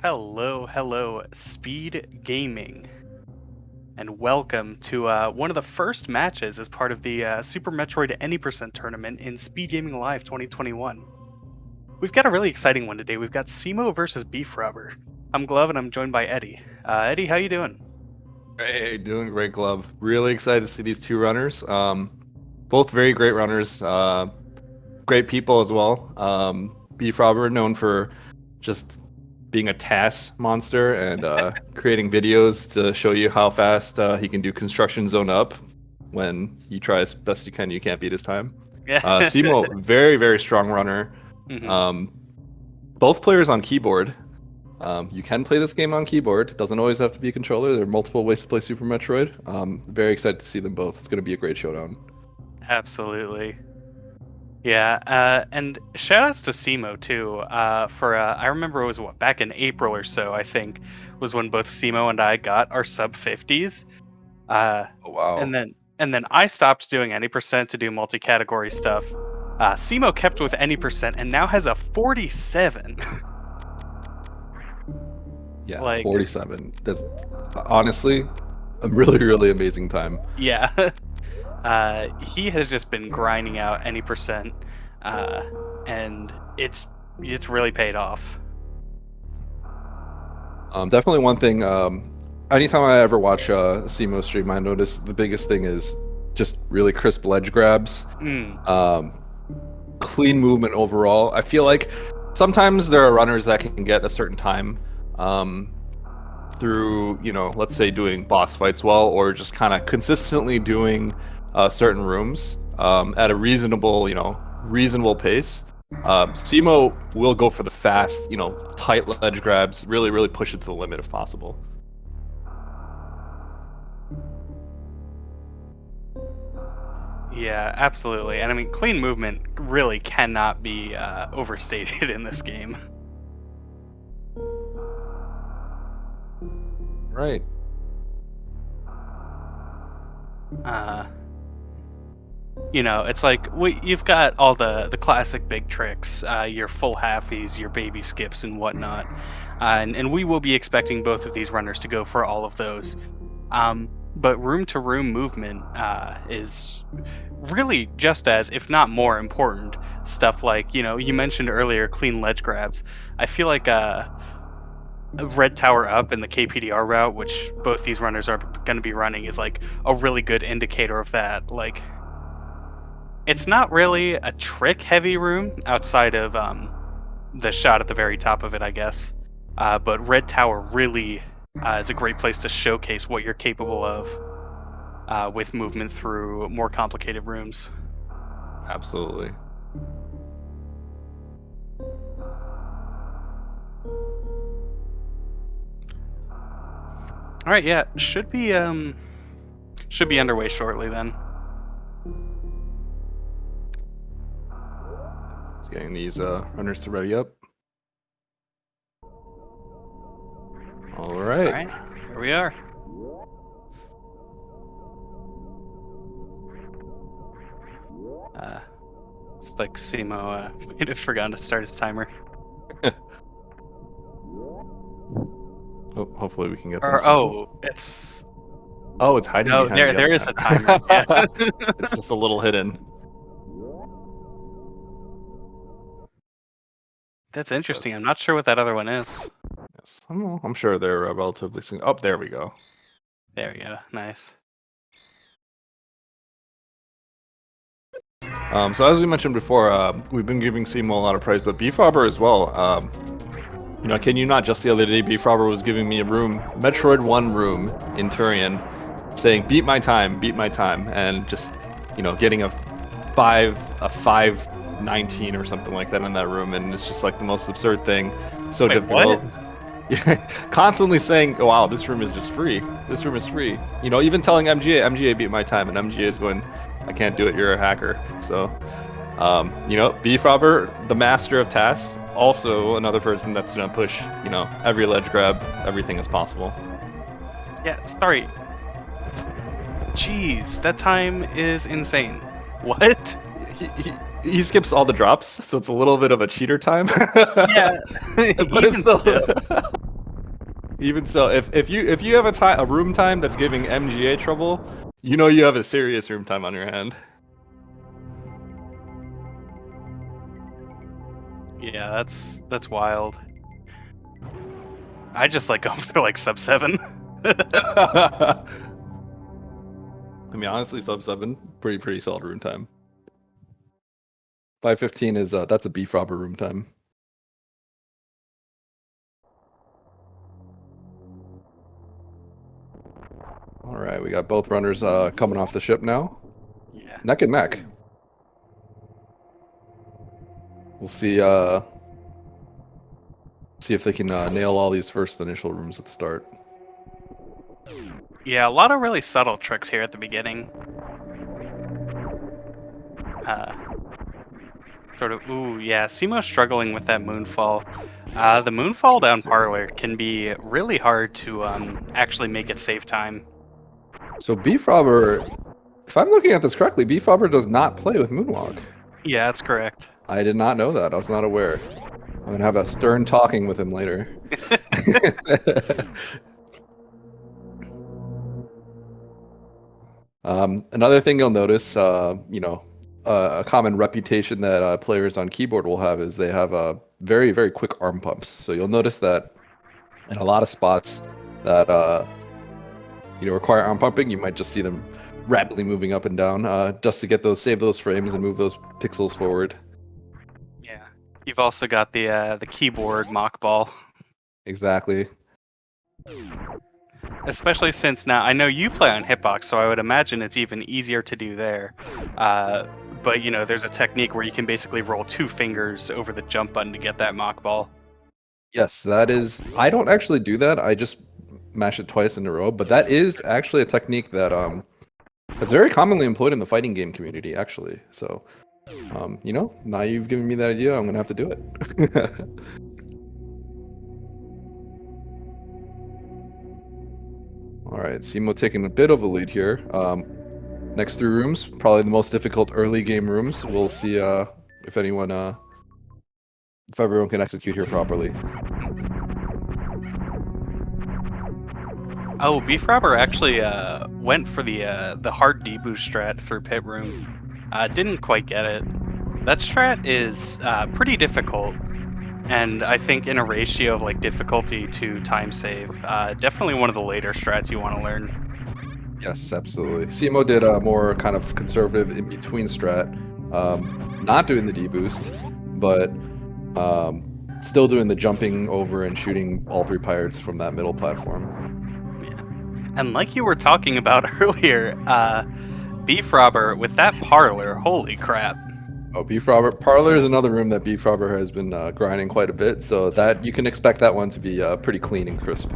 Hello, Speed Gaming, and welcome to one of the first matches as part of the Super Metroid Any Percent tournament in SpeedGaming Live 2021. We've got a really exciting one today. We've got cemo versus BFrobber. I'm Glove, and I'm joined by Eddie. Eddie, how you doing? Hey, doing great, Glove. Really excited to see these two runners. Both very great runners. Great people as well. BFrobber, known for just being a task monster and creating videos to show you how fast he can do construction zone up when you try as best you can. You can't beat his time. Yeah. Cemo, very, very strong runner. Mhm. Both players on keyboard. You can play this game on keyboard. It doesn't always have to be a controller. There are multiple ways to play Super Metroid. Very excited to see them both. It's going to be a great showdown. Absolutely. Yeah, and shout outs to cemo too. For I remember it was back in April or so, I think, was when both cemo and I got our sub 50s. Uh, Oh, wow. and then I stopped doing any percent to do multi-category stuff. cemo kept with any percent and now has a 47. Yeah, Like, 47. That's honestly a really, really amazing time. yeah. He has just been grinding out any percent, and it's really paid off. Definitely one thing. Anytime I ever watch Cemo stream, I notice the biggest thing is just really crisp ledge grabs. Clean movement overall. I feel like sometimes there are runners that can get a certain time through, let's say doing boss fights well, or just kind of consistently doing certain rooms at a reasonable pace. Cemo will go for the fast, tight ledge grabs, really, really push it to the limit if possible. Yeah, absolutely. And I mean, clean movement really cannot be overstated in this game. Right. It's like you've got all the classic big tricks, your full halfies, your baby skips, and whatnot. And we will be expecting both of these runners to go for all of those. But room-to-room movement is really just as, if not more important, stuff like, you mentioned earlier clean ledge grabs. I feel like red tower up in the KPDR route, which both these runners are going to be running, is like a really good indicator of that. Like, it's not really a trick-heavy room outside of the shot at the very top of it, I guess. But red tower really is a great place to showcase what you're capable of with movement through more complicated rooms. Absolutely. All right, yeah, should be underway shortly then. Just getting these runners to ready up. All right. All right, here we are. It's like cemo might have forgotten to start his timer. Oh, hopefully we can get Or, it's... Oh, it's hiding No, behind there is a timer. Yeah. It's just a little hidden. That's interesting. I'm not sure what that other one is. Yes, I'm sure they're relatively soon. Oh, there we go. There we go. Nice. So as we mentioned before, we've been giving cemo a lot of praise, but BFrobber as well. Can you not? Just the other day, BFrobber was giving me a room, Metroid 1 room in Turian, saying beat my time, and just getting a 5:19 or something like that in that room, and it's just like the most absurd thing. So Wait, difficult. what? Constantly saying, oh, wow, this room is just free. This room is free. Even telling MGA beat my time, and MGA is going, I can't do it, you're a hacker. So, BFrobber, the master of tasks, also another person that's gonna push, every ledge grab, everything as possible. Yeah, sorry. Jeez, that time is insane. What? He skips all the drops, so it's a little bit of a cheater time. Yeah, but it's still Even so, if you have a room time that's giving MGA trouble, you know you have a serious room time on your hand. Yeah, that's wild. I just like going for like sub 7. I mean, honestly, sub 7, pretty solid room time. 5:15 is that's a BFrobber room time. All right, we got both runners coming off the ship now. Yeah. Neck and neck. We'll see see if they can nail all these first initial rooms at the start. Yeah, a lot of really subtle tricks here at the beginning. Sort of, ooh, yeah, Cemo's struggling with that moonfall. The moonfall down parlor can be really hard to actually make it save time. So BFrobber, if I'm looking at this correctly, BFrobber does not play with Moonwalk. Yeah, that's correct. I did not know that. I was not aware. I'm gonna have a stern talking with him later. Another thing you'll notice, a common reputation that players on keyboard will have is they have very, very quick arm pumps. So you'll notice that in a lot of spots that require arm pumping, you might just see them rapidly moving up and down just to save those frames and move those pixels forward. Yeah. You've also got the keyboard mock ball. Exactly. Especially since now I know you play on hitbox, so I would imagine it's even easier to do there. But there's a technique where you can basically roll 2 fingers over the jump button to get that mock ball. Yes, that is. I don't actually do that. I just mash it twice in a row. But that is actually a technique that that's very commonly employed in the fighting game community, actually. So, now you've given me that idea, I'm gonna have to do it. All right, Cemo taking a bit of a lead here. Next 3 rooms, probably the most difficult early game rooms. We'll see if everyone can execute here properly. Oh, BFrobber actually went for the hard deboost strat through pit room. Didn't quite get it. That strat is pretty difficult, and I think in a ratio of like difficulty to time save, definitely one of the later strats you want to learn. Yes, absolutely. Cemo did a more kind of conservative in-between strat, not doing the deboost, but still doing the jumping over and shooting all 3 pirates from that middle platform. And like you were talking about earlier, BFrobber with that parlor, holy crap. Oh, BFrobber. Parlor is another room that BFrobber has been grinding quite a bit, so that you can expect that one to be pretty clean and crisp.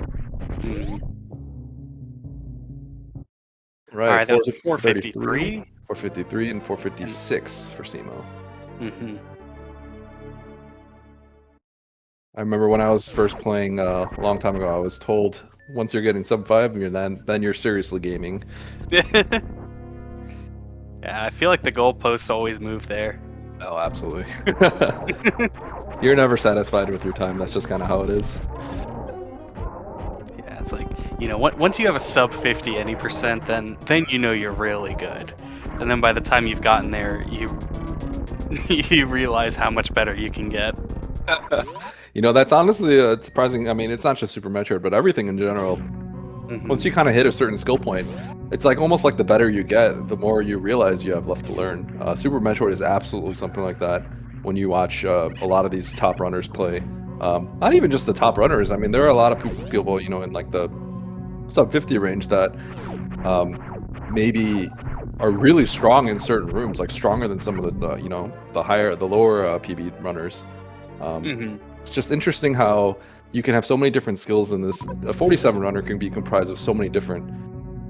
Right, all right, that was 453. 453 and 456 for Cemo. I remember when I was first playing a long time ago, I was told once you're getting sub 5, then you're seriously gaming. Yeah, I feel like the goalposts always move there. Oh, absolutely. You're never satisfied with your time. That's just kind of how it is. Yeah, it's like, once you have a sub 50 any percent, then you're really good. And then by the time you've gotten there, you realize how much better you can get. That's honestly surprising. I mean, it's not just Super Metroid, but everything in general. Once you kind of hit a certain skill point, it's like almost like the better you get, the more you realize you have left to learn. Super Metroid is absolutely something like that. When you watch a lot of these top runners play, not even just the top runners. I mean, there are a lot of people, in like the sub 50 range that maybe are really strong in certain rooms, like stronger than some of the the lower PB runners. It's just interesting how you can have so many different skills in this. A 47 runner can be comprised of so many different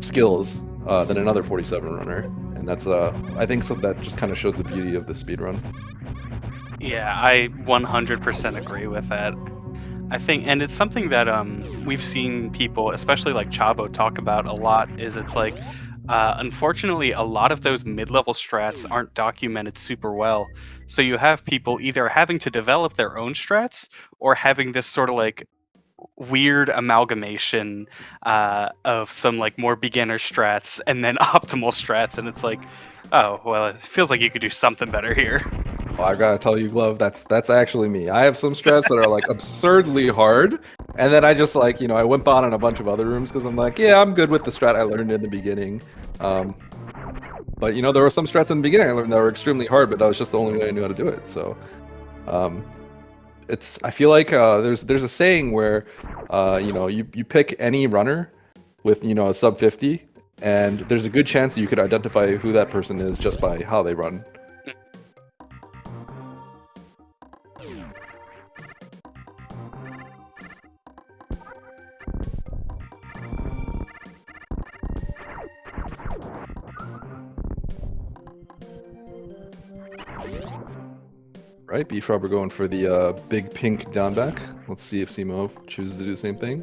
skills than another 47 runner, and that's I think so that just kind of shows the beauty of the speedrun. Yeah, I 100% agree with that. I think, and it's something that we've seen people, especially like Chabo, talk about a lot. Is it's like, unfortunately, a lot of those mid-level strats aren't documented super well. So you have people either having to develop their own strats or having this sort of like weird amalgamation of some like more beginner strats and then optimal strats, and it's like, oh well, it feels like you could do something better here. Well, I gotta tell you, Glove, that's actually me. I have some strats that are like absurdly hard, and then I just like, I wimp on in a bunch of other rooms because I'm like, yeah, I'm good with the strat I learned in the beginning. But there were some strats in the beginning I learned that were extremely hard, but that was just the only way I knew how to do it. So, um, I feel like there's a saying where, you pick any runner with a sub 50, and there's a good chance that you could identify who that person is just by how they run. Right, BFrobber going for the big pink down back. Let's see if cemo chooses to do the same thing.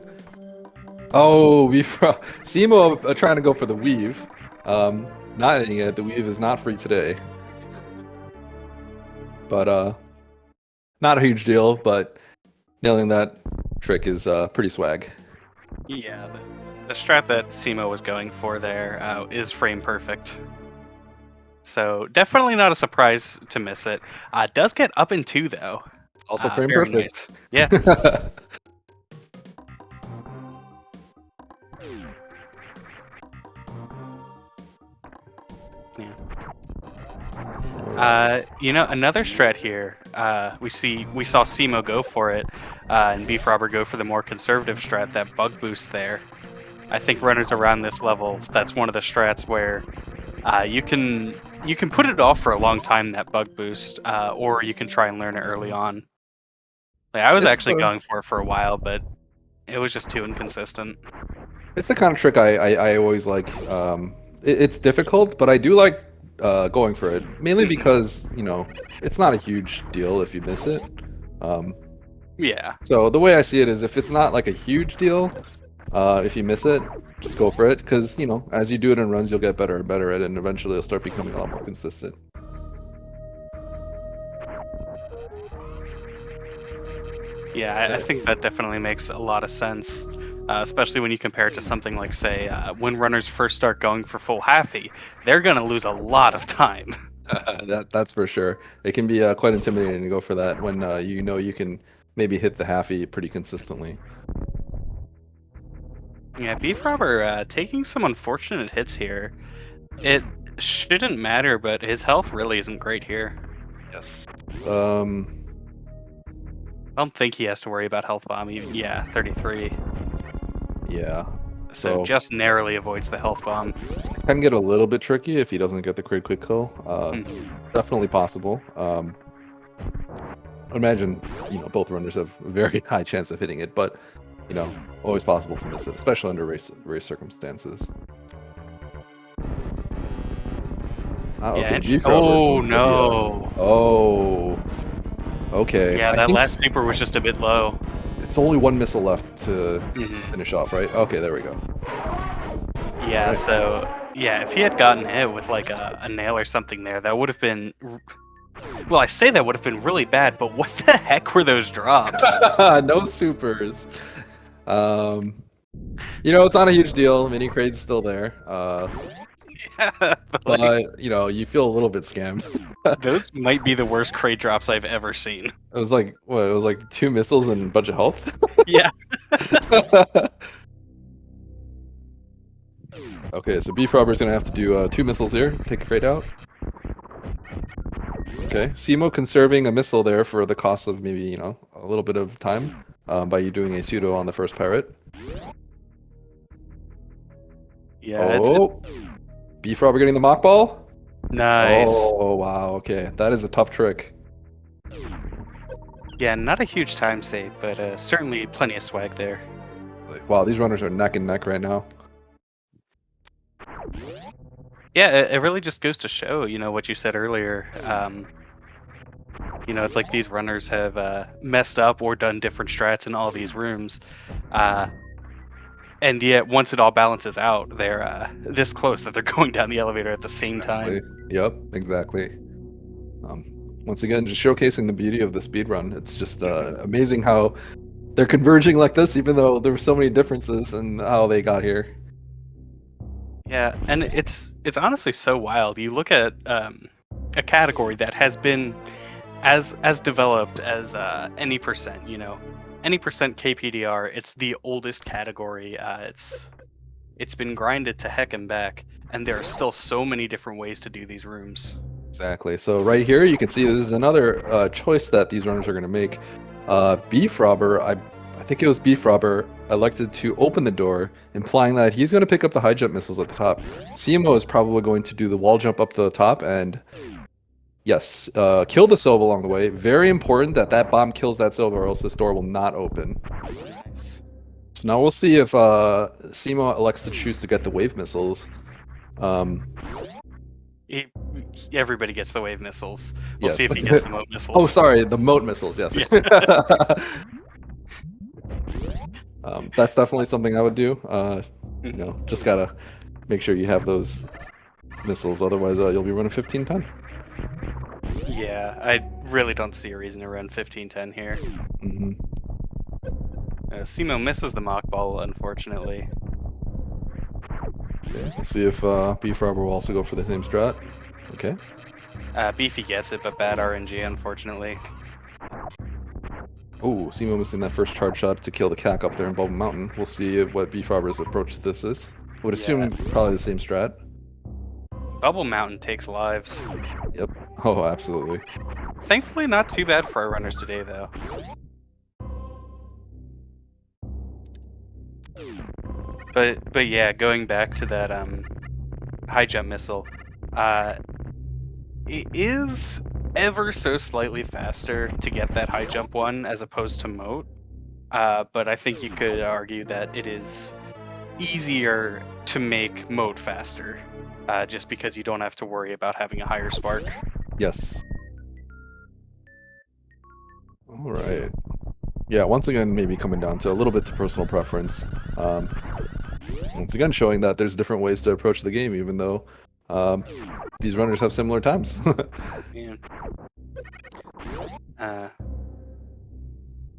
Oh, cemo trying to go for the weave. Not hitting it. The weave is not free today. But not a huge deal, but nailing that trick is pretty swag. Yeah, the strat that cemo was going for there is frame perfect. So definitely not a surprise to miss it. Does get up in 2 though. Also frame very perfect. Nice. Yeah. Another strat here. We saw cemo go for it, and BFrobber go for the more conservative strat, that bug boost there. I think runners around this level, that's one of the strats where you can put it off for a long time, that bug boost, or you can try and learn it early on. Like, I was actually going for it for a while, but it was just too inconsistent. It's the kind of trick I always like. It's difficult, but I do like going for it, mainly because it's not a huge deal if you miss it. Yeah. So the way I see it is, if it's not like a huge deal, if you miss it, just go for it, because as you do it in runs, you'll get better and better at it, and eventually it'll start becoming a lot more consistent. Yeah, I think that definitely makes a lot of sense, especially when you compare it to something like, say, when runners first start going for full halfy, they're going to lose a lot of time. That's for sure. It can be quite intimidating to go for that when you can maybe hit the halfy pretty consistently. Yeah, BFrobber taking some unfortunate hits here. It shouldn't matter, but his health really isn't great here. Yes. I don't think he has to worry about health bomb. Yeah, 33. Yeah. So just narrowly avoids the health bomb. It can get a little bit tricky if he doesn't get the quick kill. Definitely possible. I imagine both runners have a very high chance of hitting it, but always possible to miss it, especially under race circumstances. Okay. Yeah, oh no! Oh. Okay. Yeah, that last super was just a bit low. It's only one missile left to finish off, right? Okay, there we go. Yeah, right. So yeah, if he had gotten hit with like a nail or something there, that would have been. Well, I say that would have been really bad, but what the heck were those drops? No supers. It's not a huge deal. Mini crate's still there. Yeah, but you feel a little bit scammed. Those might be the worst crate drops I've ever seen. It was like what? It was like 2 missiles and a bunch of health. Yeah. Okay, so BFrobber's gonna have to do 2 missiles here. Take a crate out. Okay, cemo conserving a missile there for the cost of maybe a little bit of time by you doing a pseudo on the first pirate. Yeah. Oh, BFrobber getting the mock ball. Nice. Oh wow. Okay, that is a tough trick. Yeah, not a huge time save, but certainly plenty of swag there. Wow, these runners are neck and neck right now. Yeah, it really just goes to show, what you said earlier. It's like these runners have messed up or done different strats in all these rooms. And yet, once it all balances out, they're this close that they're going down the elevator at the same time. Yep, exactly. Once again, just showcasing the beauty of the speedrun. It's just amazing how they're converging like this, even though there were so many differences in how they got here. Yeah, and it's honestly so wild. You look at a category that has been as developed as any percent. Any percent KPDR. It's the oldest category. It's been grinded to heck and back, and there are still so many different ways to do these rooms. Exactly. So right here, you can see this is another choice that these runners are going to make. BFrobber, I think it was BFrobber, elected to open the door, implying that he's going to pick up the high jump missiles at the top. CMO is probably going to do the wall jump up to the top and, yes, kill the Sova along the way. Very important that that bomb kills that Sova, or else this door will not open. Nice. So now we'll see if CMO elects to choose to get the wave missiles. Everybody gets the wave missiles. We'll Yes. see if he gets the moat missiles. Oh, sorry, the moat missiles. Yes. That's definitely something I would do. Just gotta make sure you have those missiles, otherwise you'll be running 1510. Yeah, I really don't see a reason to run 1510 here. Mm-hmm. Cemo misses the mock ball, unfortunately. Okay, let's see if BFrobber will also go for the same strat. Okay. Beefy gets it, but bad RNG, unfortunately. Oh, CMO missing that first charge shot to kill the CAC up there in Bubble Mountain. We'll see what BFrobber's approach to this is. I would assume probably the same strat. Bubble Mountain takes lives. Yep. Oh, absolutely. Thankfully, not too bad for our runners today, though. But yeah, going back to that high jump missile, it is ever so slightly faster to get that high jump one as opposed to moat. But I think you could argue that it is easier to make moat faster, just because you don't have to worry about having a higher spark. Yes. All right. Yeah, once again, maybe coming down to a little bit to personal preference. Once again, showing that there's different ways to approach the game, even though these runners have similar times. Yeah.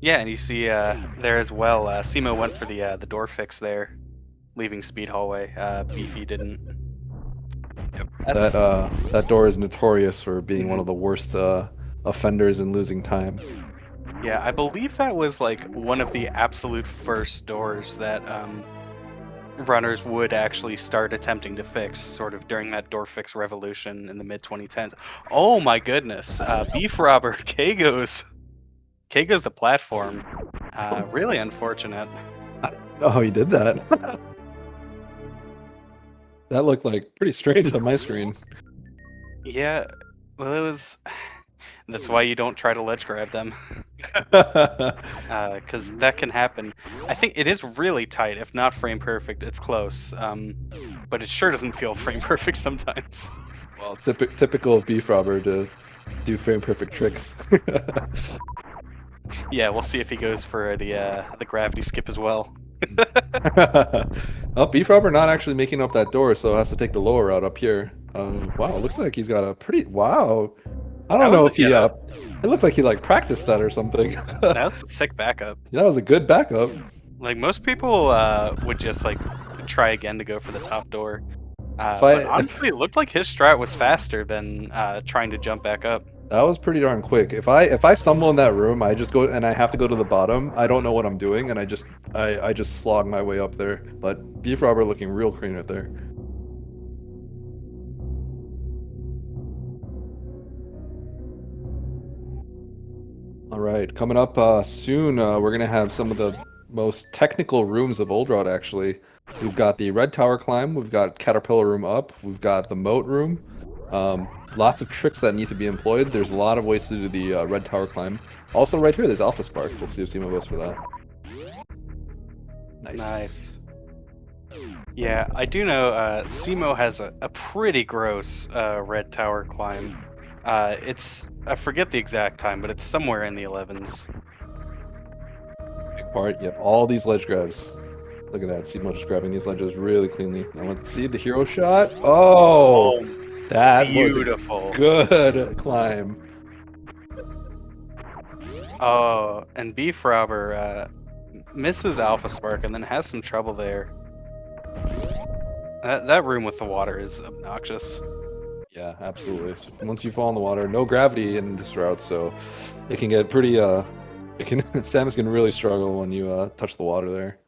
Yeah, and you see there as well, Cemo went for the door fix there, leaving speed hallway. Beefy didn't. Yep. That door is notorious for being one of the worst offenders in losing time. Yeah, I believe that was like one of the absolute first doors that runners would actually start attempting to fix, sort of during that door fix revolution in the mid-2010s. Oh my goodness, BFrobber, Kago's the platform. Really unfortunate. Oh, he did that. That looked like pretty strange on my screen. Yeah, well, it was. That's why you don't try to ledge grab them. Because that can happen. I think it is really tight, if not frame perfect. It's close, but it sure doesn't feel frame perfect sometimes. Well, typical of BFrobber to do frame perfect tricks. Yeah, we'll see if he goes for the gravity skip as well. Oh, BFrobber not actually making up that door, so has to take the lower route up here. Wow, looks like he's got a pretty wow. I don't know if he it looked like he like practiced that or something. That was a sick backup. That was a good backup. Like most people would just like try again to go for the top door. But honestly, it looked like his strat was faster than trying to jump back up. That was pretty darn quick. If I stumble in that room, I just go and I have to go to the bottom. I don't know what I'm doing, and I just slog my way up there. But BFrobber looking real clean right there. All right, coming up soon, we're gonna have some of the most technical rooms of Old Road. Actually, we've got the Red Tower climb, we've got Caterpillar room up, we've got the Moat room. Lots of tricks that need to be employed. There's a lot of ways to do the Red Tower climb. Also, right here, there's Alpha Spark. We'll see if Cemo goes for that. Nice. Yeah, I do know Cemo has a pretty gross Red Tower climb. I forget the exact time, but it's somewhere in the 11s. Big part. Yep, all these ledge grabs. Look at that. Cemo just grabbing these ledges really cleanly. Now let's see the hero shot. Oh, that beautiful. Was a good climb. Oh, and BFrobber misses Alpha Spark and then has some trouble there. That room with the water is obnoxious. Yeah, absolutely. Once you fall in the water, no gravity in this route, so it can get pretty Samus can really struggle when you touch the water there.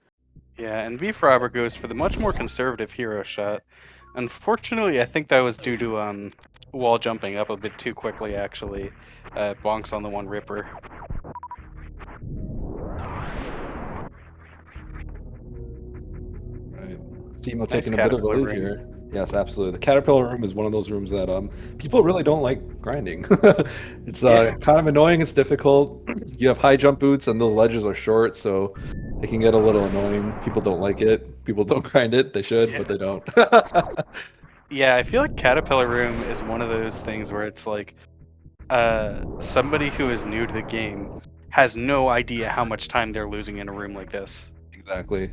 Yeah, and BFrobber goes for the much more conservative hero shot. Unfortunately, I think that was due to wall jumping up a bit too quickly. Actually, bonks on the one ripper. Right. Cemo Nice taking a bit of a caterpillar lead room. here. Yes, absolutely. The caterpillar room is one of those rooms that people really don't like grinding. It's Yeah, kind of annoying. It's difficult. You have high jump boots and those ledges are short, so it can get a little annoying. People don't like it. People don't grind it. They should, yeah, but they don't. yeah. I feel like caterpillar room is one of those things where it's like, somebody who is new to the game has no idea how much time they're losing in a room like this. Exactly.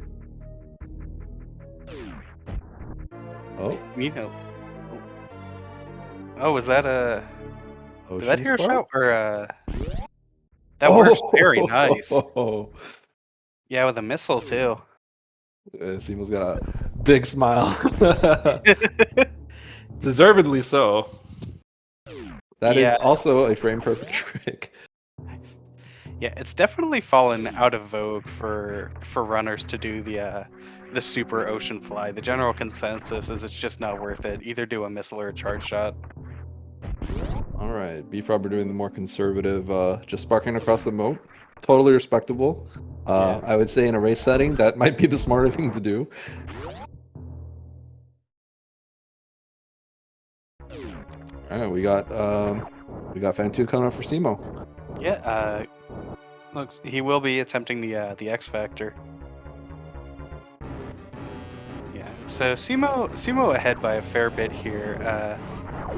Oh, You know. Oh, was that a? Did that Ocean hero Spark? shot or that works very nice. Oh, Yeah, with a missile too. Seamo's got a big smile. Deservedly so. That is Yeah, also a frame perfect trick. yeah, it's definitely fallen out of vogue for runners to do the super ocean fly. The general consensus is it's just not worth it. Either do a missile or a charge shot. All right, BFrobber doing the more conservative, just sparking across the moat. Totally respectable. Yeah. I would say in a race setting, that might be the smarter thing to do. All right, we got Fantu coming up for Cemo. Yeah, looks he will be attempting the X Factor. Yeah. So Simo ahead by a fair bit here.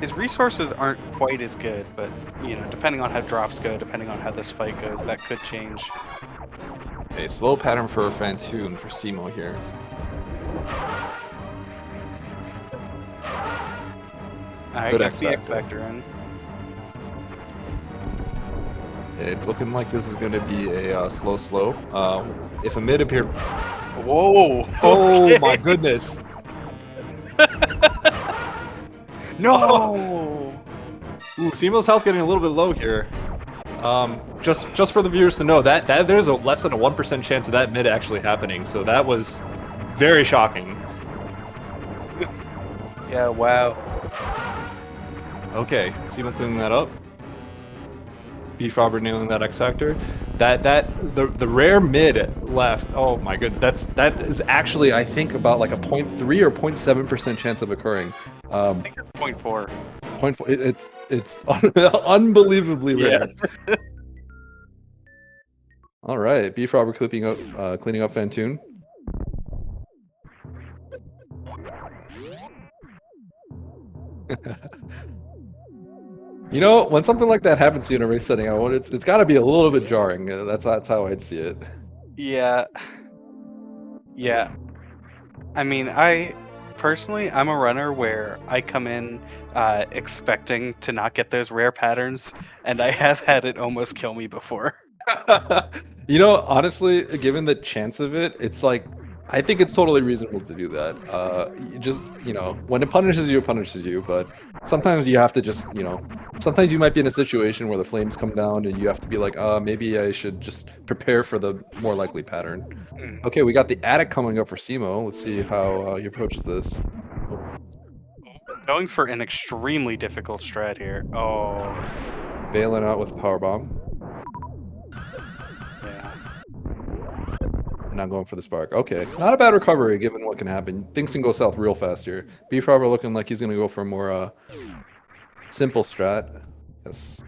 His resources aren't quite as good, but you know, depending on how drops go, depending on how this fight goes, that could change. A slow pattern for Fantoon for Cemo here. Alright, Good gets X the X Factor. Factor in. It's looking like this is going to be a slow. If a mid appear, Whoa! oh Okay. my goodness! No! Ooh, Cemo's health getting a little bit low here. Just for the viewers to know that there's a less than a 1% chance of that mid actually happening. So that was very shocking. Yeah, wow. Okay, Cemo cleaning that up. BFrobber nailing that X Factor. The rare mid left. Oh my good. That is actually I think about like a 0.3 or 0.7% chance of occurring. I think it's 0.4. 0.4. It's unbelievably Yeah. rare. All right, BFrobber cleaning up Fantoon. You know, when something like that happens to you in a race setting, it's got to be a little bit jarring. That's how I'd see it. Yeah. Yeah. I mean, I'm a runner where I come in expecting to not get those rare patterns, and I have had it almost kill me before. You know, honestly, given the chance of it, it's like I think it's totally reasonable to do that. You just, you know, when it punishes you, it punishes you. But sometimes you have to just, you know, sometimes you might be in a situation where the flames come down and you have to be like, maybe I should just prepare for the more likely pattern. Hmm. Okay, we got the attic coming up for Cemo. Let's see how he approaches this. Going for an extremely difficult strat here. Oh, Bailing out with a power bomb. yeah. Not going for the spark. Okay, not a bad recovery given what can happen. Things can go south real fast here. BFrobber looking like he's gonna go for a more simple strat. Yes.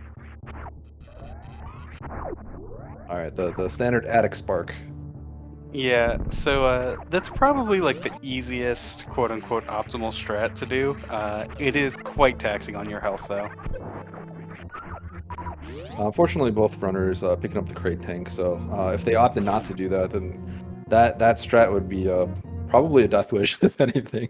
All right, the standard attic spark. Yeah, so that's probably like the easiest quote unquote optimal strat to do. It is quite taxing on your health though. Unfortunately, both runners picking up the crate tank. So if they opted not to do that, then that strat would be probably a death wish, if anything.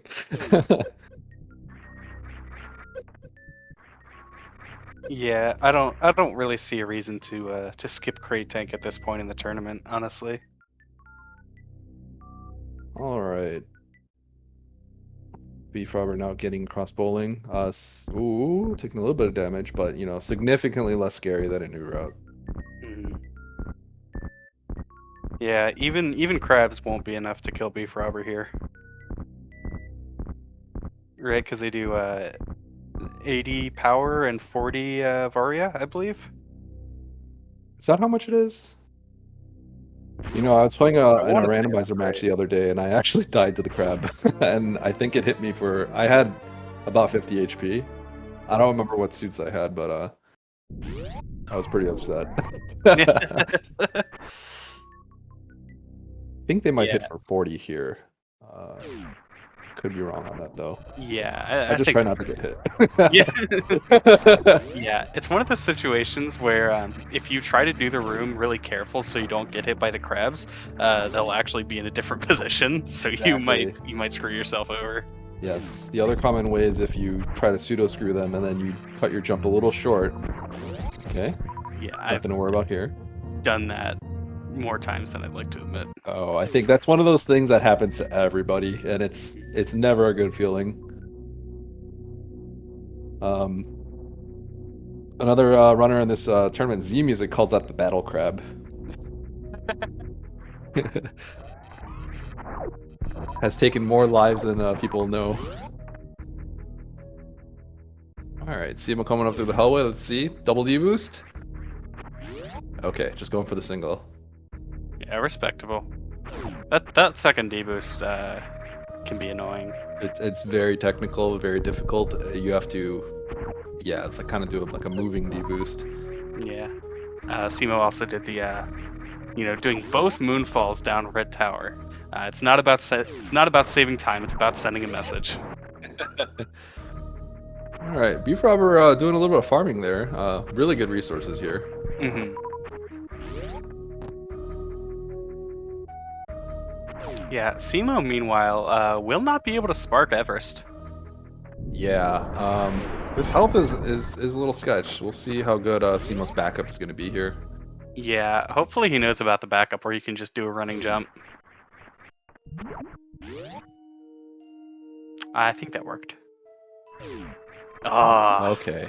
Yeah, I don't really see a reason to skip crate tank at this point in the tournament, honestly. All right. BFrobber now getting across bowling. Ooh, taking a little bit of damage, but you know, significantly less scary than a new route. Mhm. Yeah, even crabs won't be enough to kill BFrobber here. Right, because they do 80 power and 40 Varia, I believe. Is that how much it is? You know, I was playing in a wanna say randomizer that's match right. the other day, and I actually died to the crab, and I think it hit me for. I had about 50 HP. I don't remember what suits I had, but I was pretty upset. I think they might hit Yeah, for 40 here. Could be wrong on that though. yeah, I I just think try that's not to get hit. yeah. Yeah, it's one of those situations where if you try to do the room really careful so you don't get hit by the crabs, they'll actually be in a different position, so Exactly. you might screw yourself over. Yes. The other common way is if you try to pseudo screw them and then you cut your jump a little short. Okay. Yeah, I've Nothing to worry about here. done that more times than I'd like to admit. Oh, I think that's one of those things that happens to everybody, and it's never a good feeling. Another runner in this tournament, Z Music, calls that the battle crab. Has taken more lives than people know. All right, cemo coming up through the hallway. Let's see. Double D boost. Okay, just going for the single. Yeah, respectable. That second D boost can be annoying. It's very technical, very difficult. You have to, yeah, it's like kind of do like a moving D boost. Yeah. Simo also did the doing both moonfalls down red tower. It's not about saving time. It's about sending a message. All right, BFrobber doing a little bit of farming there. Really good resources here. Hmm. Yeah, Simo meanwhile will not be able to spark Everest. Yeah, this health is a little sketch. We'll see how good Semo's backup is going to be here. Yeah, hopefully he knows about the backup where you can just do a running jump. I think that worked. Ah. Okay.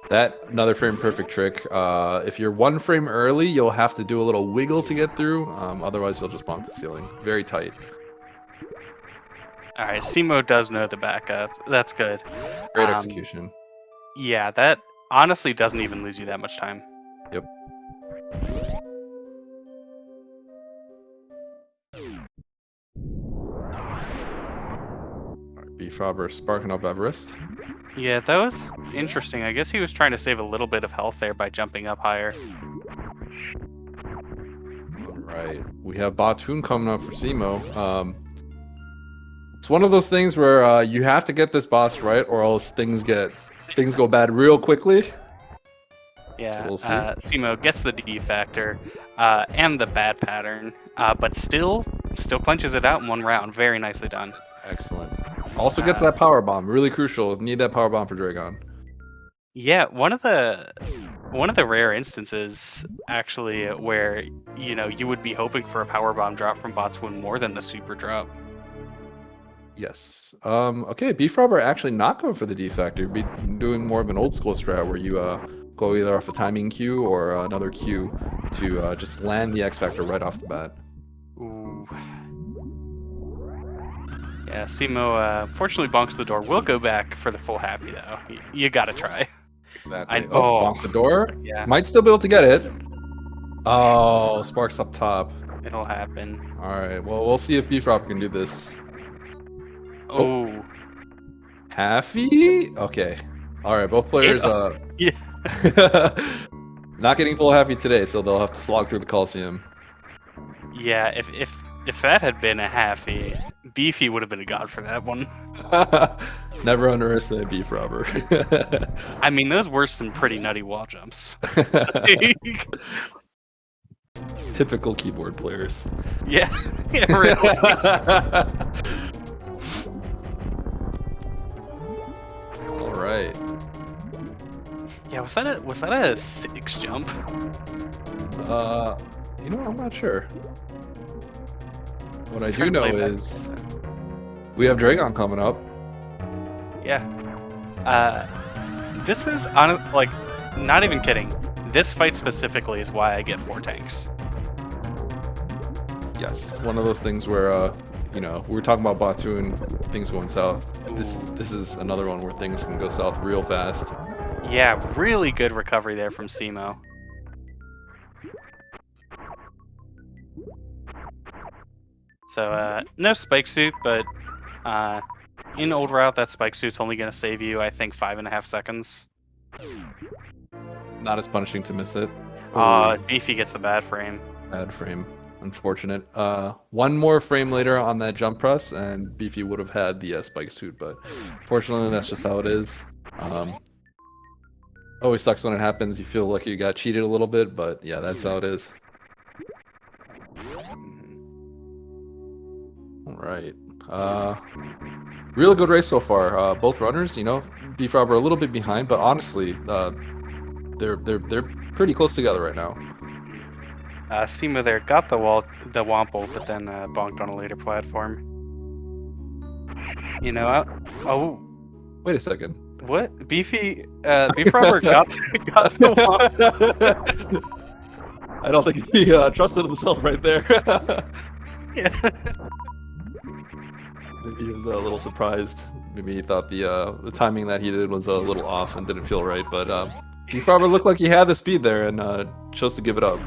That another frame perfect trick. If you're one frame early, you'll have to do a little wiggle to get through. Otherwise, you'll just bonk the ceiling. Very tight. All right, Simo does know the backup. That's good. Great execution. Yeah, that honestly doesn't even lose you that much time. Yep. BFrobber sparking up Everest. Yeah, that was interesting. I guess he was trying to save a little bit of health there by jumping up higher. All right, we have Batoon coming up for Cemo. It's one of those things where you have to get this boss right, or else things go bad real quickly. Yeah, So we'll see. Simo gets the D factor and the bad pattern, but still clinches it out in one round. Very nicely done. Excellent. Also gets that power bomb. Really crucial. Need that power bomb for Dragon. Yeah, one of the rare instances actually where you would be hoping for a power bomb drop from Botswoon more than the super drop. Yes. Okay, BFrobber actually not going for the D factor. Be doing more of an old school strat where you go either off a timing Q or another Q to just land the X factor right off the bat. Ooh. Yeah, Simo fortunately bonks the door. We'll go back for the full happy though. You gotta try. Exactly. Bonk the door. Yeah. Might still be able to get it. Oh, Sparks up top. It'll happen. All right. Well, we'll see if BFrobber can do this. Oh. Happy? Okay. All right. Both players. Yeah. Not getting full happy today, so they'll have to slog through the Coliseum. Yeah. If that had been a happy, Beefy would have been a god for that one. Never underestimate BFrobber. I mean, those were some pretty nutty wall jumps. Typical keyboard players. Yeah. Yeah, really. All right. Yeah, was that a 6 jump? I'm not sure. What I Try do to play know back. is we have Dragon coming up. Yeah. This is like, not even kidding. This fight specifically is why I get 4 tanks. Yes, one of those things where you know, we were talking about Batu and things going south. This is another one where things can go south real fast. Yeah, really good recovery there from cemo. So no spike suit, but in old route, that spike suit's only going to save you, I think, 5.5 seconds. Not as punishing to miss it. Oh, Beefy gets the bad frame. bad frame. Unfortunate. One more frame later on that jump press, and Beefy would have had the spike suit, but fortunately, that's just how it is. Always sucks when it happens. You feel like you got cheated a little bit, but yeah, that's how it is. All right. Real good race so far. Both runners, you know, BFrobber a little bit behind, but honestly, they're pretty close together right now. cemo there got the womple, but then bonked on a later platform. You know, oh. Wait a second. What? BFrobber got the womple. I don't think he trusted himself right there. Yeah. Maybe he was a little surprised. Maybe he thought the timing that he did was a little off and didn't feel right. But BFrobber looked like he had the speed there and chose to give it up.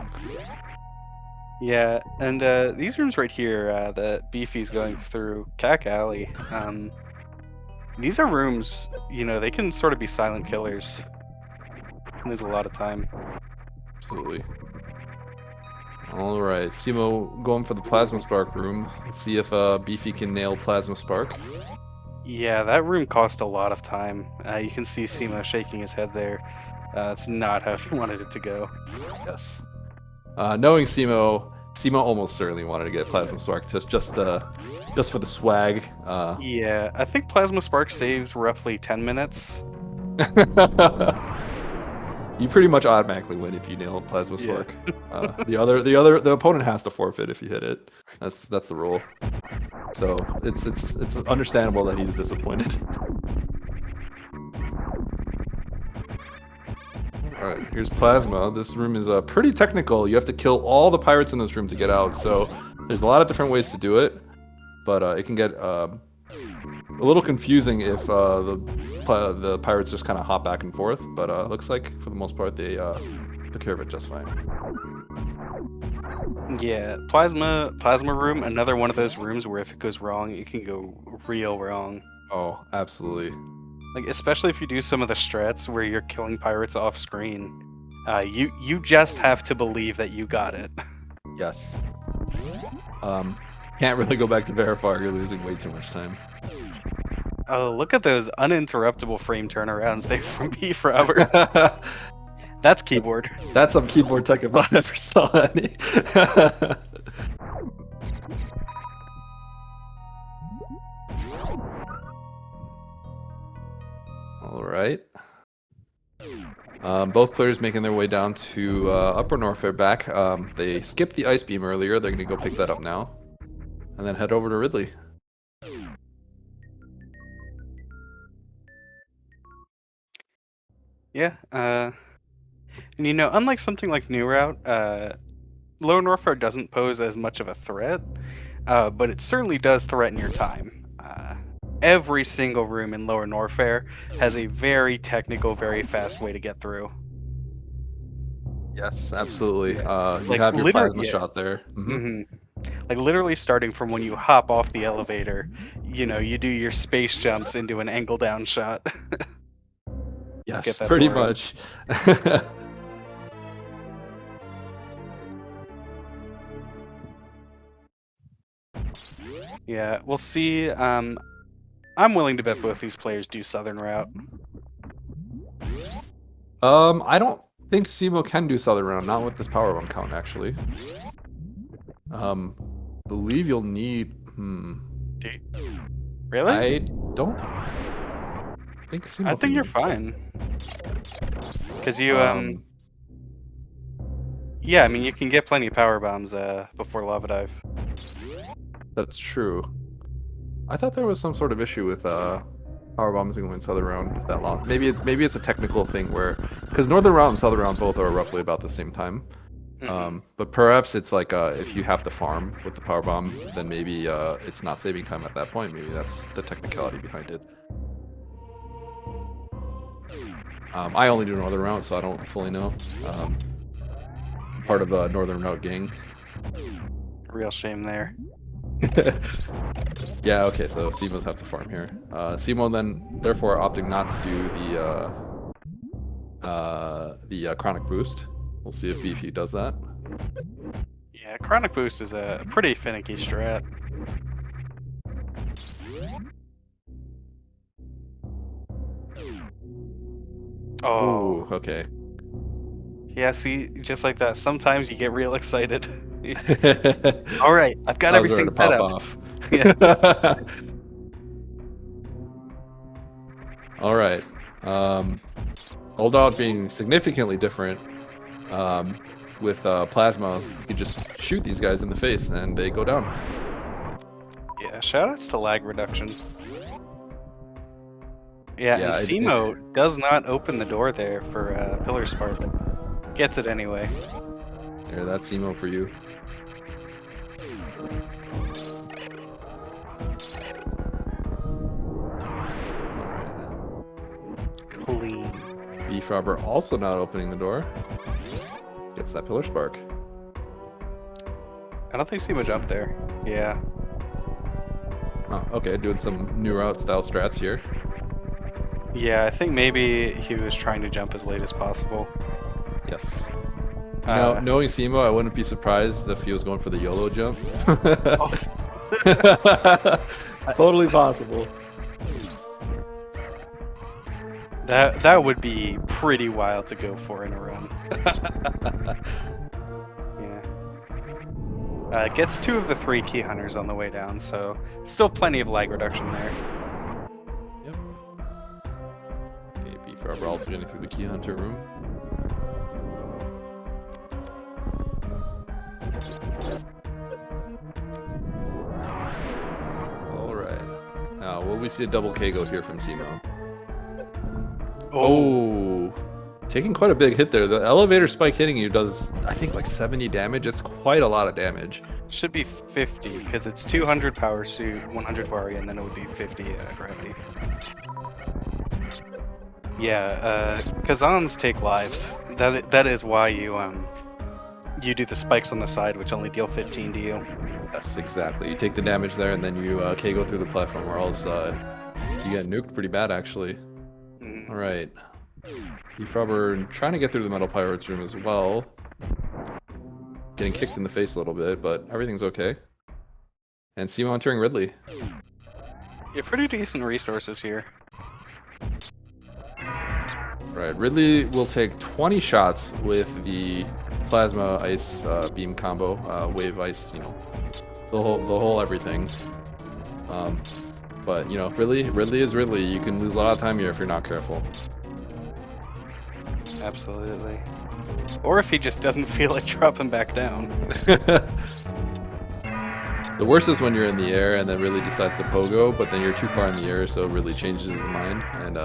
Yeah, and these rooms right here that Beefy's going through, Cack Alley, these are rooms, you know, they can sort of be silent killers. Can lose a lot of time. Absolutely. All right, cemo going for the Plasma Spark room. Let's see if Beefy can nail Plasma Spark. Yeah, that room cost a lot of time. You can see cemo shaking his head there. It's not how he wanted it to go. Yes. Knowing cemo almost certainly wanted to get Plasma Spark just for the swag. Yeah, I think Plasma Spark saves roughly 10 minutes. You pretty much automatically win if you nail Plasma Spark. Yeah. The opponent has to forfeit if you hit it. That's the rule. So it's understandable that he's disappointed. Alright, here's Plasma. This room is pretty technical. You have to kill all the pirates in this room to get out, so there's a lot of different ways to do it, but it can get a little confusing if the pirates just kind of hop back and forth, but looks like for the most part they took care of it just fine. Yeah, Plasma room, another one of those rooms where if it goes wrong, it can go real wrong. Oh, absolutely. Like, especially if you do some of the strats where you're killing pirates off screen, you just have to believe that you got it. Yes. Can't really go back to verify. You're losing way too much time. Oh, look at those uninterruptible frame turnarounds there from BFrobber. That's keyboard. That's some keyboard tech if I ever saw any. All right. Both players making their way down to Upper Norfair back. They skipped the ice beam earlier. They're going to go pick that up now. And then head over to Ridley. Yeah, and you know, unlike something like New Route, Lower Norfair doesn't pose as much of a threat, but it certainly does threaten your time. Every single room in Lower Norfair has a very technical, very fast way to get through. Yes, absolutely. You Like, have your plasma shot there. Like, literally starting from when you hop off the elevator, you know, you do your space jumps into an angle down shot. Yes, pretty much. Yeah, we'll see. I'm willing to bet both these players do Southern Route. I don't think cemo can do Southern Route, not with this power bomb count, actually. Believe you'll need... Really? I don't think cemo I think you're fine. Because you, yeah, I mean, you can get plenty of power bombs before Lava Dive. That's true. I thought there was some sort of issue with power bombs going southern round that long. Maybe it's a technical thing where because northern round and southern round both are roughly about the same time. But perhaps it's like if you have to farm with the power bomb, then maybe it's not saving time at that point. Maybe that's the technicality behind it. I only do northern route, so I don't fully know. Part of the northern route gang. Real shame there. Yeah, okay, so Cemos have to farm here. Cemo then, therefore, opting not to do the chronic boost. We'll see if Beefy does that. Yeah, chronic boost is a pretty finicky strat. Oh, Ooh, okay. yeah, see, just like that, sometimes you get real excited. All right, I've got I was ready everything to set pop up. off. Yeah. All right. Old out being significantly different. With plasma, you could just shoot these guys in the face and they go down. Yeah, shoutouts to lag reduction. Yeah, and Yeah, cemo does not open the door there for Pillar Spark, but gets it anyway. There, that's Cemo for you. Clean. BFrobber also not opening the door. Gets that Pillar Spark. I don't think cemo jumped there. Yeah. Oh, okay, doing some new route style strats here. Yeah, I think maybe he was trying to jump as late as possible. Yes. You know, knowing Cemo, I wouldn't be surprised if he was going for the YOLO jump. Totally possible. That would be pretty wild to go for in a run. Yeah. Gets 2 of the 3 key hunters on the way down, so still plenty of lag reduction there. Yep. Okay, BFrobber also getting through the key hunter room. Alright. Now, will we see a double K go here from Cemo? Oh, taking quite a big hit there. The elevator spike hitting you does, I think, like 70 damage. It's quite a lot of damage. Should be 50, because it's 200 power suit, 100 Varia, and then it would be 50 gravity. Yeah, Kazans take lives. That is why you do the spikes on the side, which only deal 15 to you. Yes, exactly. You take the damage there, and then you K-go through the platform, or else you get nuked pretty bad, actually. All right. BFrobber trying to get through the Metal Pirates room as well. Getting kicked in the face a little bit, but everything's okay. And Cemo entering Ridley. Yeah, pretty decent resources here. Right, Ridley will take 20 shots with the Plasma Ice Beam combo, Wave Ice, you know, the whole everything. But, you know, Ridley is Ridley. You can lose a lot of time here if you're not careful. Absolutely. Or if he just doesn't feel like dropping back down. The worst is when you're in the air and then Ridley decides to pogo, but then you're too far in the air, so Ridley changes his mind, and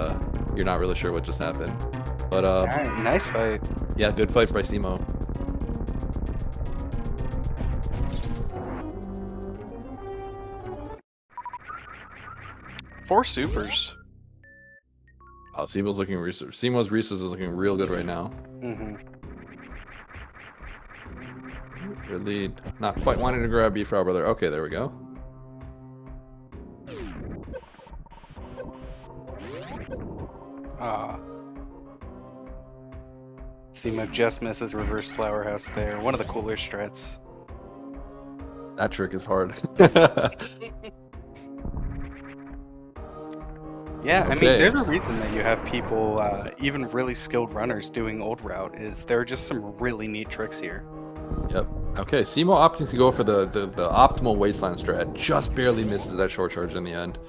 you're not really sure what just happened. But Alright, nice fight. Yeah, good fight by Cemo. Four supers. Oh, Cemo's resources is looking real good right now. Ridley not quite wanting to grab BFrobber there. Okay, there we go. Cemo just misses reverse flower house there. One of the cooler strats. That trick is hard. Yeah, Okay. I mean, there's a reason that you have people, even really skilled runners, doing old route. Is there are just some really neat tricks here. Yep. Okay, Cemo opting to go for the optimal wasteland strat. Just barely misses that short charge in the end.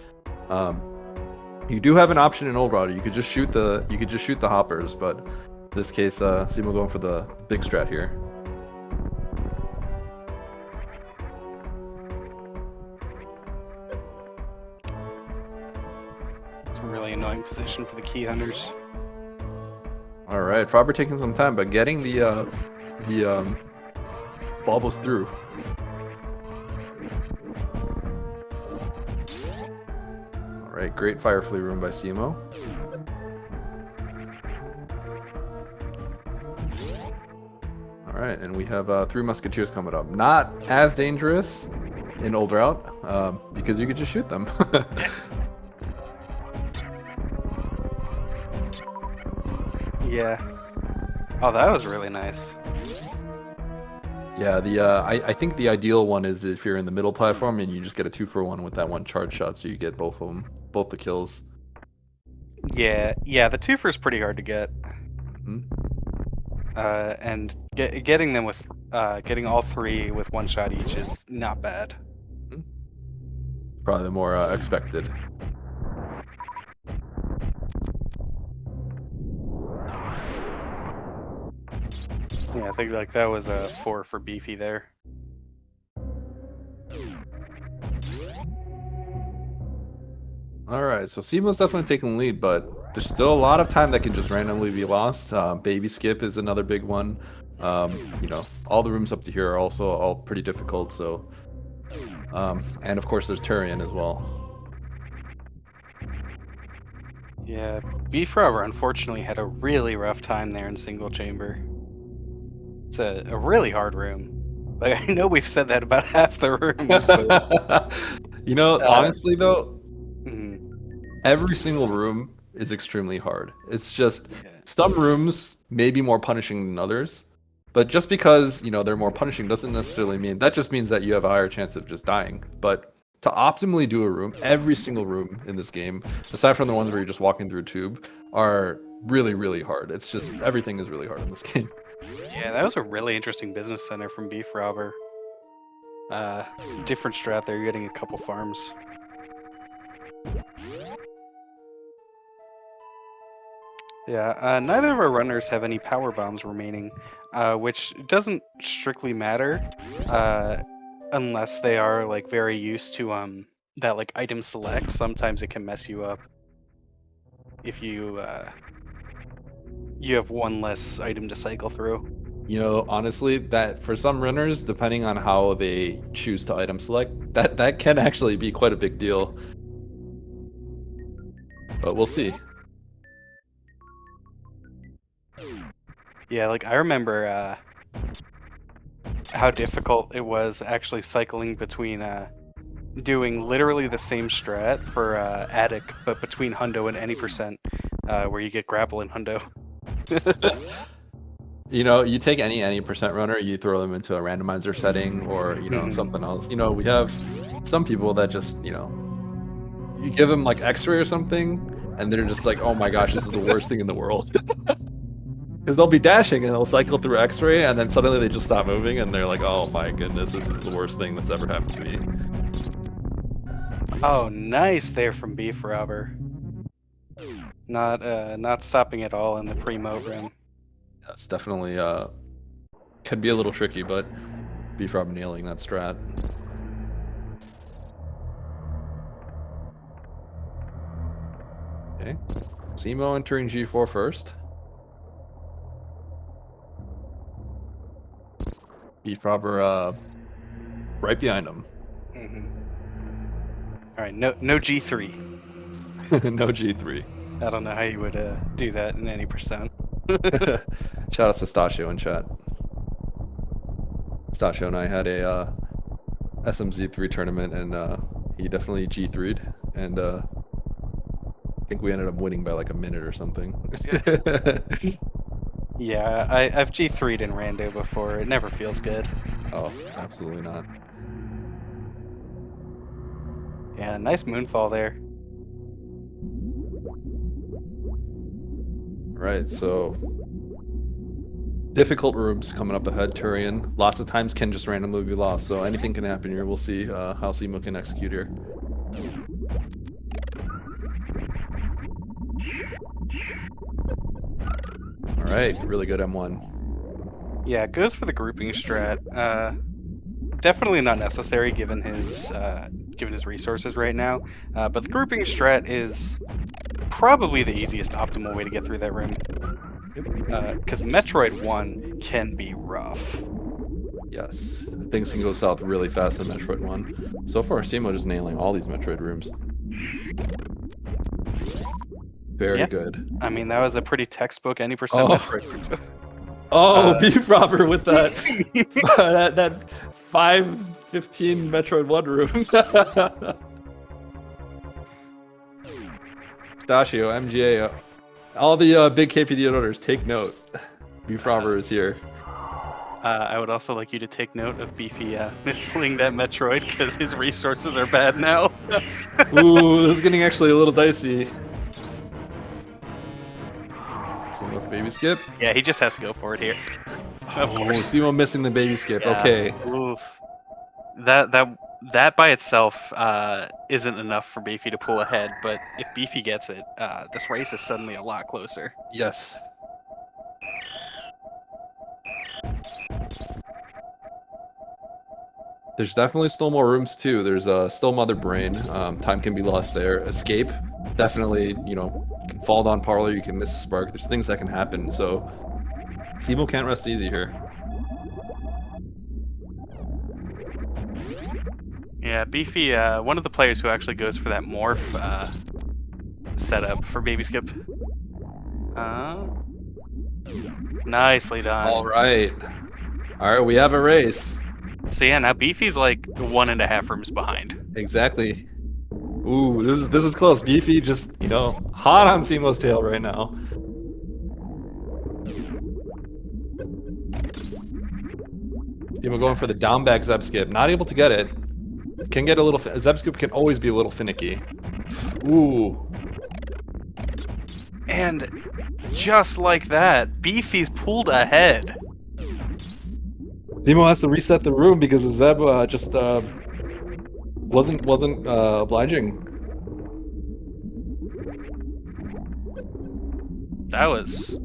You do have an option in old route. You could just shoot the hoppers, but in this case, Cemo going for the big strat here. It's a really annoying position for the key hunters. All right, Frobber taking some time, but getting the baubles through. All right, great fire flea room by cemo. All right, and we have 3 musketeers coming up. Not as dangerous in old route because you could just shoot them. Yeah. Oh, that was really nice. Yeah, I think the ideal one is if you're in the middle platform and you just get a 2-for-1 with that one charge shot, so you get both of them, both the kills. Yeah, the twofer's pretty hard to get. Mhm. And getting them with getting all 3 with 1 shot each is not bad. Probably the more expected. Yeah, I think like that was a 4 for Beefy there. All right, so cemo's definitely taking the lead, but there's still a lot of time that can just randomly be lost. Baby skip is another big one. You know, all the rooms up to here are also all pretty difficult. So, and of course there's Turian as well. Yeah, BFrobber unfortunately had a really rough time there in single chamber. It's a really hard room. Like, I know we've said that about half the rooms, but You know, honestly though, mhm. every single room is extremely hard. It's just Yeah. some rooms may be more punishing than others, but just because, you know, they're more punishing doesn't necessarily mean that just means that you have a higher chance of just dying. But to optimally do a room, every single room in this game, aside from the ones where you're just walking through a tube, are really, really hard. It's just everything is really hard in this game. Yeah, that was a really interesting business center from BFrobber. Different strat there, you're getting a couple farms. Yeah, neither of our runners have any power bombs remaining, which doesn't strictly matter, unless they are like very used to that like item select. Sometimes it can mess you up if you you have 1 less item to cycle through. You know, honestly, that for some runners, depending on how they choose to item select, that can actually be quite a big deal. But we'll see. Yeah, like I remember how difficult it was actually cycling between doing literally the same strat for Attic, but between Hundo and any percent, where you get grapple and Hundo. You know, you take any percent runner, you throw them into a randomizer setting or, you know, something else. You know, we have some people that just, you know, you give them like X-ray or something, and they're just like, oh my gosh, this is the worst thing in the world. Because they'll be dashing and they'll cycle through X-ray, and then suddenly they just stop moving, and they're like, oh my goodness, this is the worst thing that's ever happened to me. Oh, nice there from BFrobber. Not stopping at all in the pre-mote room. That's definitely can be a little tricky, but BFrobber nailing that strat. Okay, cemo entering G4 first. BFrobber right behind him. All right, no G3. No G3. I don't know how you would do that in any percent. Shout out to Stasio in chat. Stasio and I had a SMZ3 tournament, and he definitely G3'd, and I think we ended up winning by like a minute or something. Yeah, I've G3'd in rando before. It never feels good. Oh, absolutely not. Yeah, nice moonfall there. Right, so difficult rooms coming up ahead. Turian, lots of times can just randomly be lost, so anything can happen here. We'll see how cemo can execute here. All right, really good M1. Yeah, goes for the grouping strat. Definitely not necessary given his resources right now. But the grouping strat is probably the easiest optimal way to get through that room. Because Metroid 1 can be rough. Yes, things can go south really fast in Metroid 1. So far, cemo just nailing all these Metroid rooms. Very Yeah. good. I mean, that was a pretty textbook any percent Oh. Metroid. Oh, BFrobber with that Beefy! that 515 Metroid 1 room. Pistachio, MGA. All the big KPD owners, take note. BFrobber is here. I would also like you to take note of Beefy missing that Metroid because his resources are bad now. Ooh, this is getting actually a little dicey. Same with baby skip. Yeah, he just has to go for it here. Of course. Simo missing the baby skip. Yeah. Okay. Oof. That by itself isn't enough for Beefy to pull ahead, but if Beefy gets it, this race is suddenly a lot closer. Yes. There's definitely still more rooms too. There's still Mother Brain. Time can be lost there. Escape. Definitely, you know, can fall down parlor. You can miss a spark. There's things that can happen. So, cemo can't rest easy here. Yeah, Beefy, one of the players who actually goes for that morph setup for baby skip. Nicely done. All right, we have a race. So yeah, now Beefy's like 1.5 rooms behind. Exactly. Ooh, this is close. Beefy just, you know, hot on cemo's tail right now. Cemo going for the down back Zeb skip. Not able to get it. Can get a little. Zeb skip can always be a little finicky. Ooh. And just like that, Beefy's pulled ahead. Cemo has to reset the room because the Zeb just wasn't obliging. That was...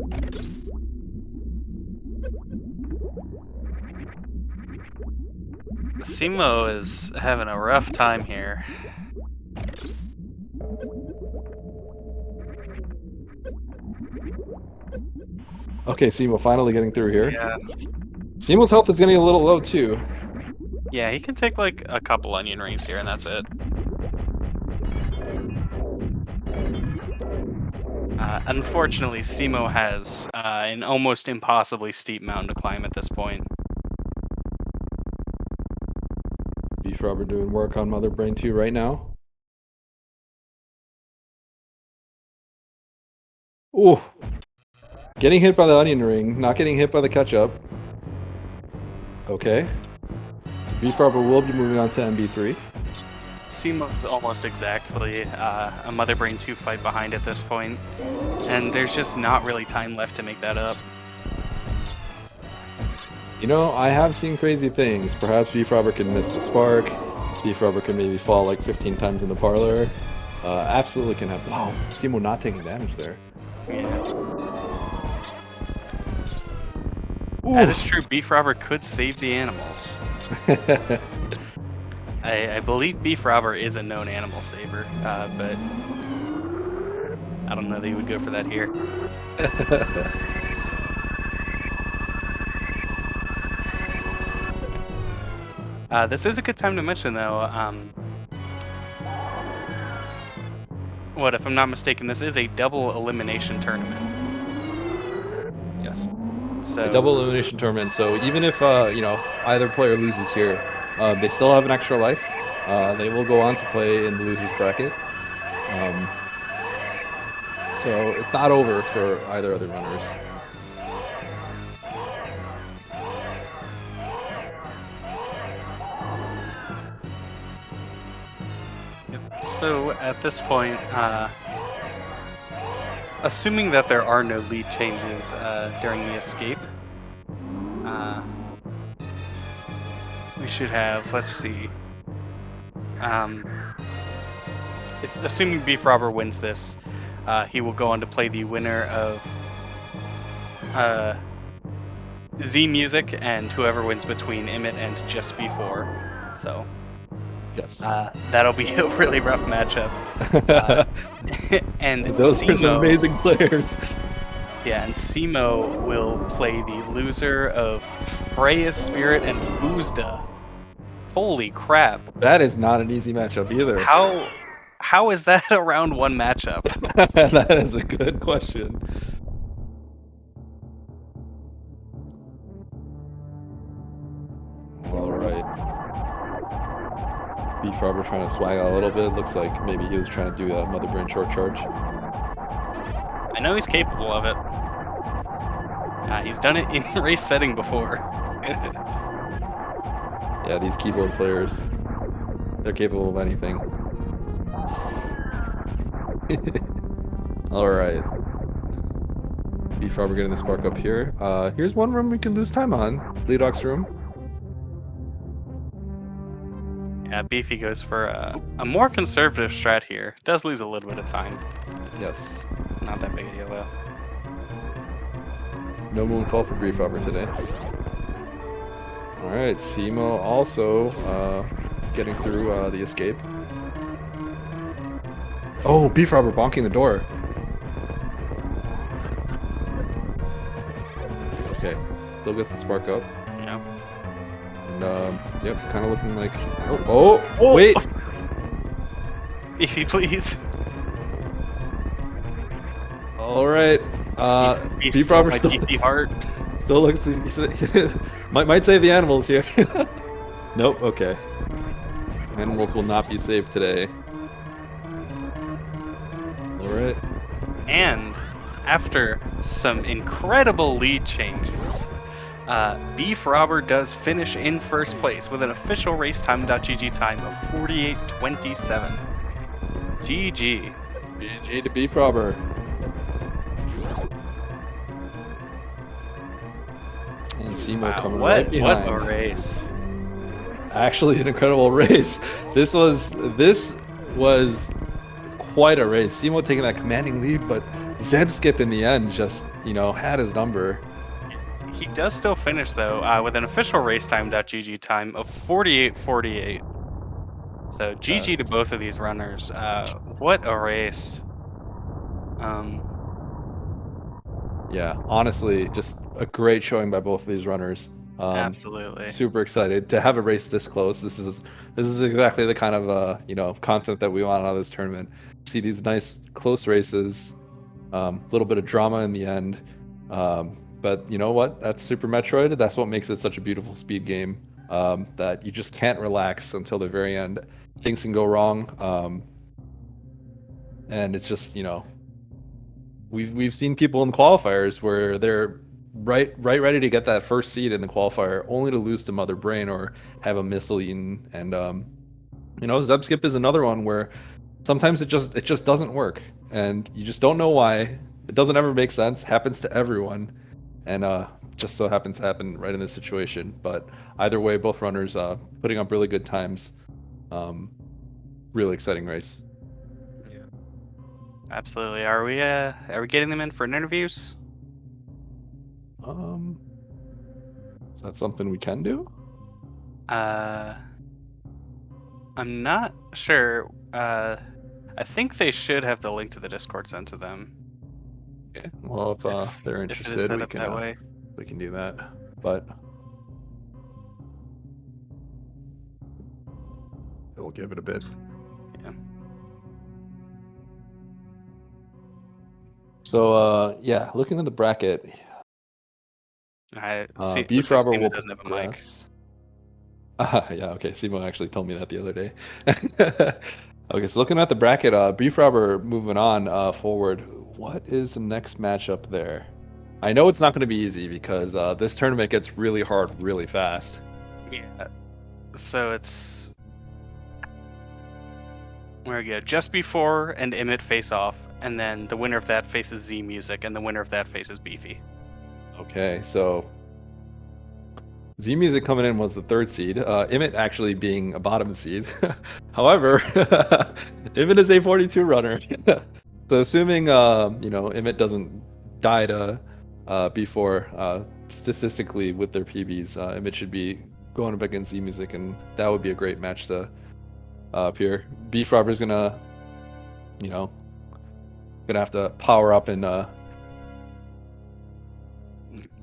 cemo is having a rough time here. Okay, cemo finally getting through here. Yeah. Cemo's health is getting a little low too. Yeah, he can take like a couple onion rings here and that's it. Unfortunately, cemo has an almost impossibly steep mountain to climb at this point. BFrobber doing work on Mother Brain 2 right now. Ooh. Getting hit by the onion ring, not getting hit by the catch-up. Okay. BFrobber will be moving on to MB3. cemo's almost exactly a Mother Brain 2 fight behind at this point, and there's just not really time left to make that up. You know, I have seen crazy things. Perhaps BFrobber can miss the spark. BFrobber can maybe fall like 15 times in the parlor. Absolutely can happen. Wow, cemo not taking damage there. Yeah. As it's true, BFrobber could save the animals. I believe BFrobber is a known animal saver, but I don't know that he would go for that here. This is a good time to mention, though. If I'm not mistaken, this is a double elimination tournament. Yes. So A double elimination tournament. So even if you know, either player loses here, they still have an extra life. They will go on to play in the losers bracket. So it's not over for either of the runners. So at this point, assuming that there are no lead changes during the escape, we should have, let's see, assuming BFrobber wins this, he will go on to play the winner of Z Music and whoever wins between Emmett and Just Before. So Yes. That'll be a really rough matchup. And Those are some cemo, amazing players. yeah, and cemo will play the loser of Freya's Spirit and Fuzda. Holy crap! That is not an easy matchup either. How is that a round one matchup? That is a good question. All right. BFrobber trying to swag out a little bit. Looks like maybe he was trying to do a Mother Brain short charge. I know he's capable of it. He's done it in race setting before. Yeah, these keyboard players, they're capable of anything. All right. BFrobber getting the spark up here. Here's one room we can lose time on. Leadox room. Yeah, Beefy goes for a more conservative strat here. Does lose a little bit of time. Yes. Not that big a deal though. No moonfall for BFrobber today. All right, cemo also getting through the escape. Oh, BFrobber bonking the door. Okay, still gets the spark up. Yeah. And yep, it's kind of looking like. Oh, wait. Beefy, please. All right. BFrobber my Beefy heart. still looks. might save the animals here. Nope. Okay. Animals will not be saved today. All right. And after some incredible lead changes, BFrobber does finish in first place with an official racetime.gg time of 48:27. GG. GG to BFrobber. And cemo coming right behind. What a race. Actually, an incredible race. This was quite a race. cemo taking that commanding lead, but Zebskip in the end just, had his number. He does still finish though, with an official racetime.gg time of 48:48. So GG to both of these runners. What a race. Yeah, honestly, just a great showing by both of these runners. Absolutely. Super excited to have a race this close. This is exactly the kind of content that we want out of this tournament. See these nice close races, a little bit of drama in the end. But you know what? That's Super Metroid. That's what makes it such a beautiful speed game. That you just can't relax until the very end. Things can go wrong, and it's just we've seen people in qualifiers where they're right ready to get that first seed in the qualifier, only to lose to Mother Brain or have a missile eaten. And Zebskip is another one where sometimes it just doesn't work, and you just don't know why. It doesn't ever make sense. Happens to everyone, and just so happens to happen right in this situation. But either way, both runners putting up really good times. Really exciting race. Yeah. Absolutely. Are we getting them in for interviews? Is that something we can do? I'm not sure. I think they should have the link to the Discord sent to them. Okay. Well, if they're If it is interested, set up that way. we can do that. But we'll give it a bit. Yeah. So yeah, looking at the bracket, BFrobber will doesn't have a mic. progress. Yeah, okay. cemo actually told me that the other day. Okay, so looking at the bracket, BFrobber moving on forward. What is the next matchup there? I know it's not going to be easy because this tournament gets really hard really fast. Yeah. So it's where we go. Just Before and Emmett face off, and then the winner of that faces Z Music, and the winner of that faces Beefy. Okay, so Z Music coming in was the third seed. Emmett actually being a bottom seed. However, Emmett is a 42 runner. So assuming Emmett doesn't die to before statistically with their PBs, Emmett should be going up against Z Music, and that would be a great match to up here. BFrobber's gonna, you know, gonna have to power up and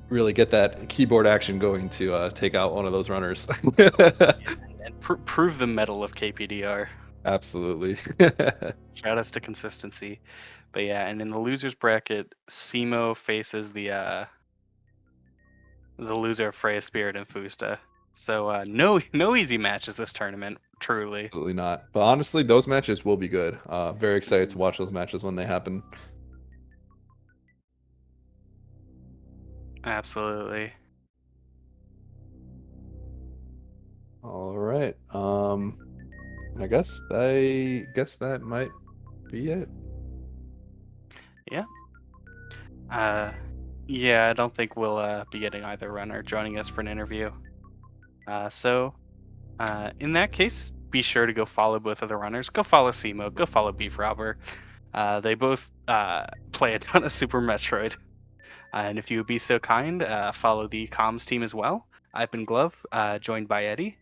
really get that keyboard action going to take out one of those runners. And prove the mettle of KPDR. Absolutely. Shout outs to consistency. But yeah, and in the losers bracket, cemo faces the loser of Freya Spirit and Fusta. So no easy matches this tournament, truly. Absolutely not. But honestly, those matches will be good. Very excited to watch those matches when they happen. Absolutely. All right. I guess that might be it. Yeah. Yeah, I don't think we'll be getting either runner joining us for an interview. So in that case, be sure to go follow both of the runners. Go follow cemo. Go follow BFrobber. They both play a ton of Super Metroid. And if you would be so kind, follow the comms team as well. I've been Glove, joined by Eddie.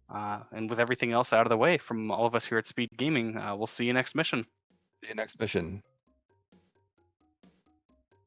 And with everything else out of the way from all of us here at SpeedGaming, we'll see you next mission. See you next mission.